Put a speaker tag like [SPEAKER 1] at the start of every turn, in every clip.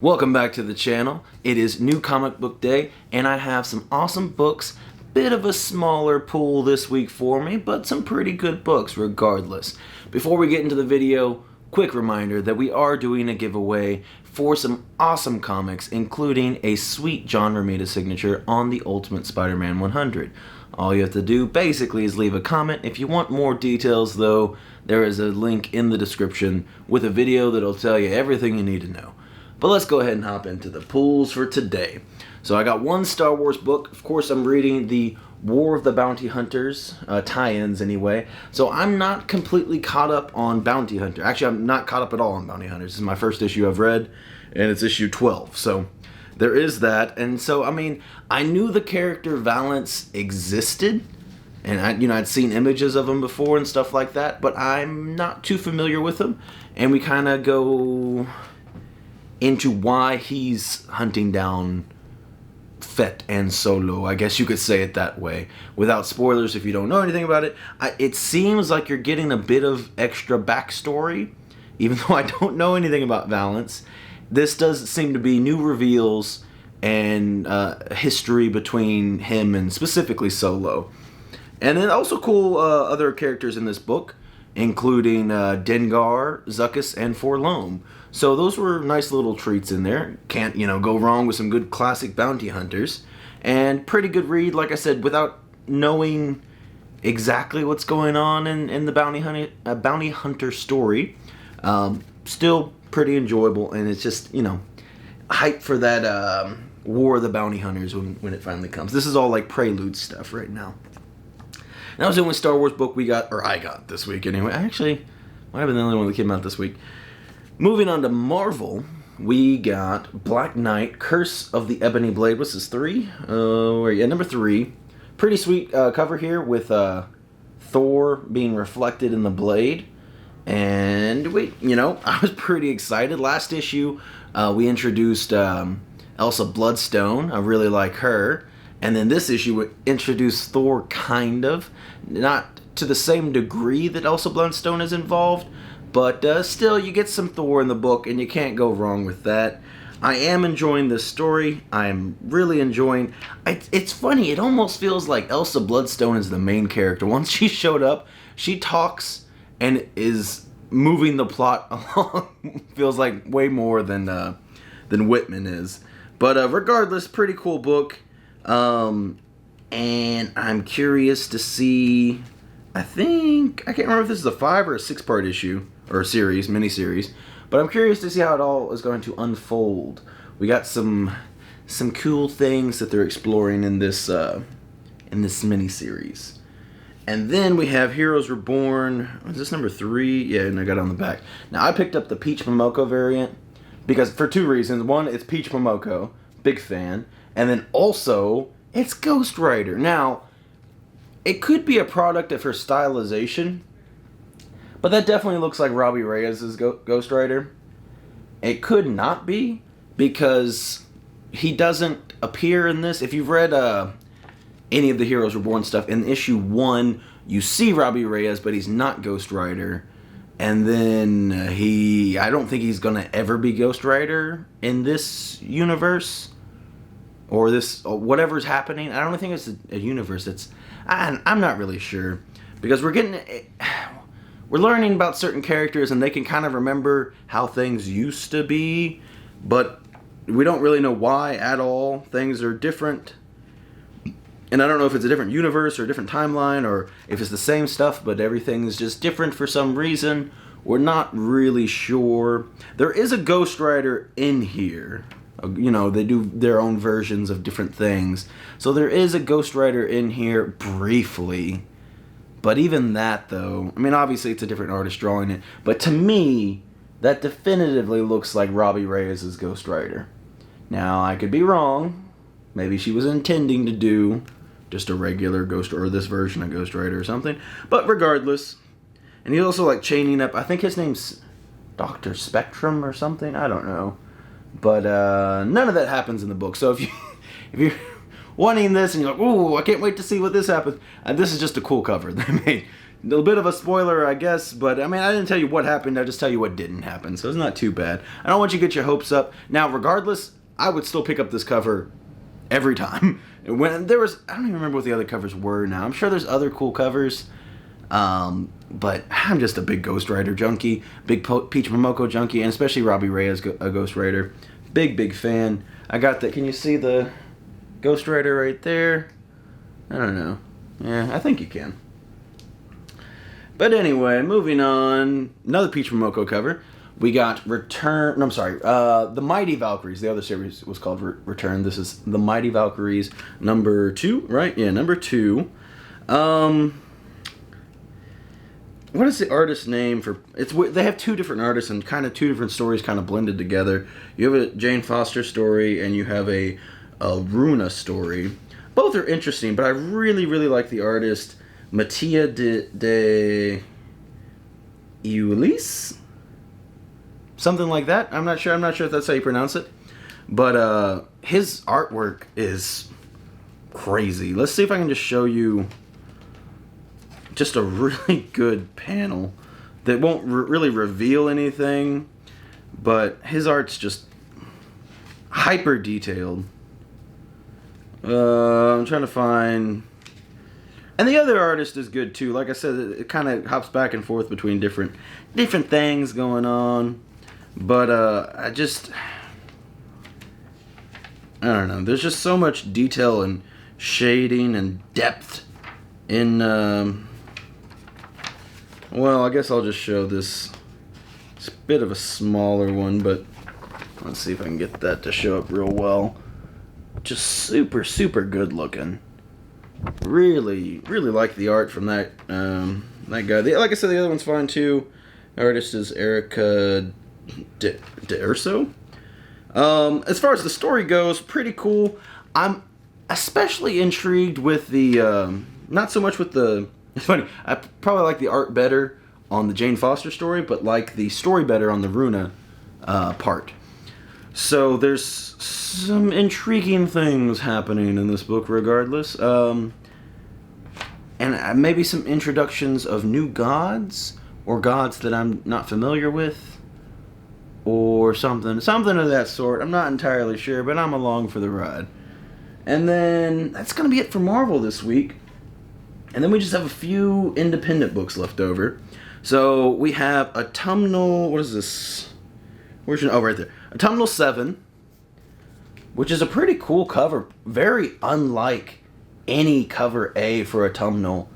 [SPEAKER 1] Welcome back to the channel. It is New Comic Book Day, and I have some awesome books. Bit of a smaller pool this week for me, but some pretty good books regardless. Before we get into the video, quick reminder that we are doing a giveaway for some awesome comics, including a sweet John Romita signature on the Ultimate Spider-Man 100. All you have to do basically is leave a comment. If you want more details though, there is a link in the description with a video that'll tell you everything you need to know. But let's go ahead and hop into the pools for today. So I got one Star Wars book. Of course, I'm reading the War of the Bounty Hunters, tie-ins anyway. So I'm not completely caught up on Bounty Hunter. Actually, I'm not caught up at all on Bounty Hunters. This is my first issue I've read, and it's issue 12. So there is that. And so, I mean, I knew the character Valance existed, and I'd seen images of him before and stuff like that, but I'm not too familiar with him. And we kind of go into why he's hunting down Fett and Solo, I guess you could say it that way. Without spoilers, if you don't know anything about it, it seems like you're getting a bit of extra backstory, even though I don't know anything about Valance. This does seem to be new reveals and history between him and specifically Solo. And then also cool other characters in this book, including Dengar, Zuckuss, and Forlom. So those were nice little treats in there. Can't, go wrong with some good classic bounty hunters. And pretty good read, like I said, without knowing exactly what's going on in the bounty hunter story. Still pretty enjoyable, and it's just, hype for that War of the Bounty Hunters when it finally comes. This is all like prelude stuff right now. And that was the only Star Wars book I got this week anyway. Actually, might have been the only one that came out this week. Moving on to Marvel, we got Black Knight, Curse of the Ebony Blade. What's this, 3? Number 3. Pretty sweet cover here with Thor being reflected in the blade. And I was pretty excited. Last issue, we introduced Elsa Bloodstone. I really like her. And then this issue would introduce Thor, kind of. Not to the same degree that Elsa Bloodstone is involved, but still, you get some Thor in the book, and you can't go wrong with that. I am enjoying this story. I'm really enjoying... It's funny, it almost feels like Elsa Bloodstone is the main character. Once she showed up, she talks and is moving the plot along. Feels like way more than Whitman is. But regardless, pretty cool book. And I'm curious to see... I can't remember if this is a 5 or a 6-part issue, or a series, mini-series, but I'm curious to see how it all is going to unfold. We got some cool things that they're exploring in this mini-series. And then we have Heroes Reborn. Is this number 3? Yeah, and I got it on the back. Now, I picked up the Peach Momoko variant, because for 2 reasons. One, it's Peach Momoko, big fan, and then also, it's Ghost Rider. Now, it could be a product of her stylization, but that definitely looks like Robbie Reyes' Ghost Rider. It could not be, because he doesn't appear in this. If you've read any of the Heroes Reborn stuff, in issue 1, you see Robbie Reyes, but he's not Ghost Rider. And then I don't think he's going to ever be Ghost Rider in this universe, or whatever's happening. I don't think it's a universe that's... I'm not really sure, because we're learning about certain characters, and they can kind of remember how things used to be, but we don't really know why at all. Things are different, and I don't know if it's a different universe or a different timeline, or if it's the same stuff, but everything's just different for some reason. We're not really sure. There is a Ghost Rider in here. They do their own versions of different things. So there is a Ghost Rider in here briefly. But even that, though, obviously it's a different artist drawing it. But to me, that definitively looks like Robbie Reyes' Ghost Rider. Now, I could be wrong. Maybe she was intending to do just a regular Ghost Rider, or this version of Ghost Rider or something. But regardless. And he's also chaining up, I think his name's Dr. Spectrum or something. I don't know. But none of that happens in the book. So if you're wanting this and you're like, ooh, I can't wait to see what this happens, this is just a cool cover they made. little bit of a spoiler, I guess, but I mean, I didn't tell you what happened, I just tell you what didn't happen, so it's not too bad. I don't want you to get your hopes up. Now, regardless, I would still pick up this cover every time. When there was, I don't even remember what the other covers were now. I'm sure there's other cool covers, but I'm just a big Ghost Rider junkie, big Peach Momoko junkie, and especially Robbie Ray as a Ghost Rider. Big fan. I got that. Can you see the Ghost Rider right there? I don't know. Yeah, I think you can. But anyway, moving on. Another Peach Momoko cover. We got the Mighty Valkyries. The other series was called Return. This is the Mighty Valkyries number 2, right? Yeah, number 2. What is the artist's name for? They have 2 different artists and kind of 2 different stories kind of blended together. You have a Jane Foster story and you have a Runa story. Both are interesting, but I really like the artist Mattia de Iulis, something like that. I'm not sure if that's how you pronounce it, but his artwork is crazy. Let's see if I can just show you just a really good panel that won't really reveal anything, but his art's just hyper detailed. I'm trying to find, and the other artist is good too. Like I said, it kind of hops back and forth between different things going on, but I don't know. There's just so much detail and shading and depth in. Well, I guess I'll just show this. It's a bit of a smaller one, but let's see if I can get that to show up real well. Just super good looking. Really like the art from that guy. Like I said, the other one's fine too. The artist is Erica De Urso. As far as the story goes, pretty cool. I'm especially intrigued with the not so much with the. It's funny. I probably like the art better on the Jane Foster story, but like the story better on the Runa part. So there's some intriguing things happening in this book regardless. And maybe some introductions of new gods, or gods that I'm not familiar with, or something of that sort. I'm not entirely sure, but I'm along for the ride. And then that's going to be it for Marvel this week. And then we just have a few independent books left over. So we have Autumnal, what is this? Right there. Autumnal 7, which is a pretty cool cover. Very unlike any cover A for Autumnal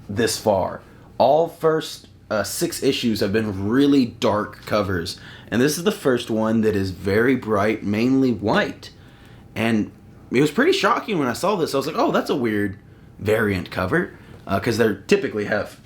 [SPEAKER 1] this far. All first 6 issues have been really dark covers. And this is the first one that is very bright, mainly white. And it was pretty shocking when I saw this. I was like, oh, that's a weird variant cover. Because they typically have...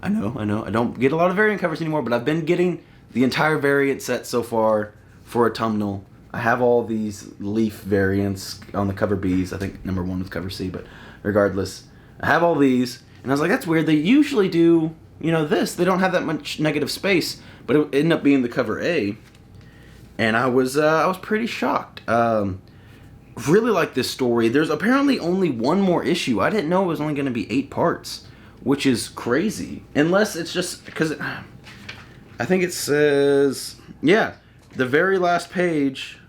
[SPEAKER 1] I know. I don't get a lot of variant covers anymore, but I've been getting the entire variant set so far for Autumnal. I have all these leaf variants on the cover Bs. I think number 1 was cover C, but regardless, I have all these. And I was like, that's weird. They usually do, this. They don't have that much negative space, but it ended up being the cover A. And I was pretty shocked. Really like this story. There's apparently only 1 more issue. I didn't know it was only going to be 8 parts, which is crazy. Unless it's just because I think it says, yeah, the very last page,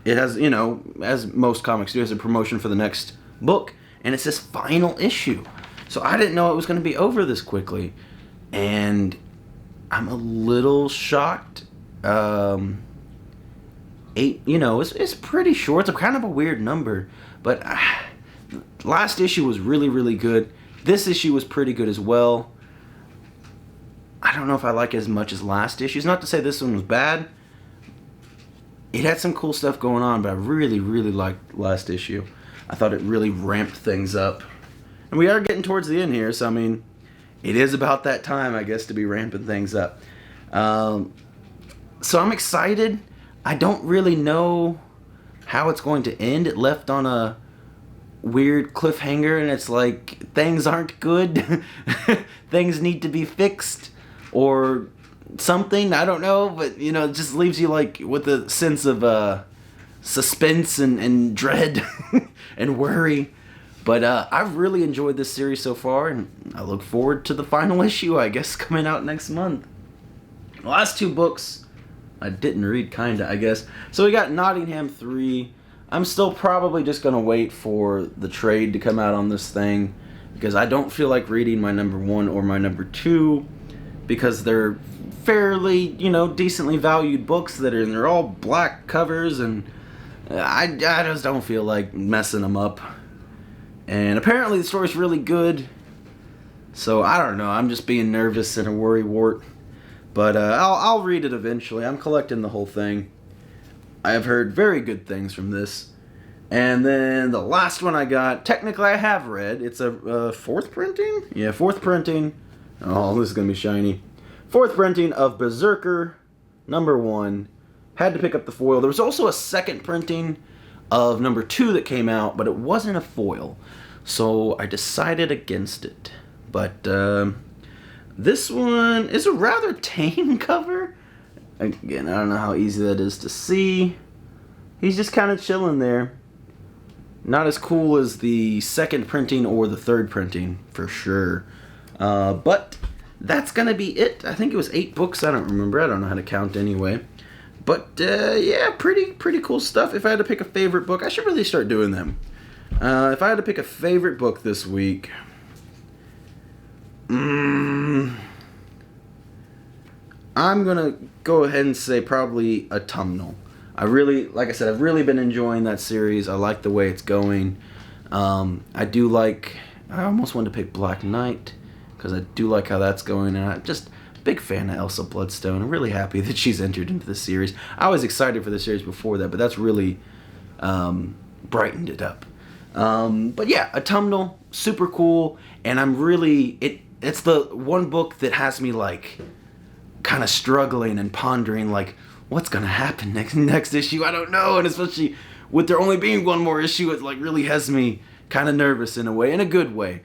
[SPEAKER 1] it has, as most comics do, as a promotion for the next book, and it says final issue. So I didn't know it was going to be over this quickly, and I'm a little shocked. 8, it's pretty short. It's kind of a weird number, but last issue was really good. This issue was pretty good as well. I don't know if I like it as much as last issue. It's not to say this one was bad. It had some cool stuff going on, but I really liked last issue. I thought it really ramped things up. And we are getting towards the end here, so I mean, it is about that time, I guess, to be ramping things up. So I'm excited. I don't really know how it's going to end. It left on a weird cliffhanger, and it's like, things aren't good. Things need to be fixed, or something. I don't know, but, it just leaves you, like, with a sense of suspense and dread and worry. But I've really enjoyed this series so far, and I look forward to the final issue, I guess, coming out next month. The last two books I didn't read, kinda, I guess. So we got Nottingham III. I'm still probably just going to wait for the trade to come out on this thing, because I don't feel like reading my number 1 or my number 2, because they're fairly, you know, decently valued books they're all black covers, and I just don't feel like messing them up. And apparently the story's really good, so I don't know, I'm just being nervous and a worrywart. But I'll read it eventually. I'm collecting the whole thing. I have heard very good things from this. And then the last one I got, technically I have read. It's a fourth printing? Yeah, fourth printing. Oh, this is going to be shiny. Fourth printing of Berserker #1. Had to pick up the foil. There was also a second printing of #2 that came out, but it wasn't a foil. So I decided against it. But this one is a rather tame cover. Again, I don't know how easy that is to see. He's just kind of chilling there. Not as cool as the second printing or the third printing, for sure. But that's going to be it. I think it was 8 books. I don't remember. I don't know how to count anyway. But, yeah, pretty cool stuff. If I had to pick a favorite book, I should really start doing them. If I had to pick a favorite book this week, I'm gonna go ahead and say probably Autumnal. Like I said, I've really been enjoying that series. I like the way it's going. I almost wanted to pick Black Knight, because I do like how that's going, and I'm just a big fan of Elsa Bloodstone. I'm really happy that she's entered into the series. I was excited for the series before that, but that's really brightened it up. But yeah, Autumnal, super cool, and it's the one book that has me like kind of struggling and pondering like what's gonna happen next issue. I don't know, and especially with there only being one more issue, it like really has me kind of nervous in a way, in a good way.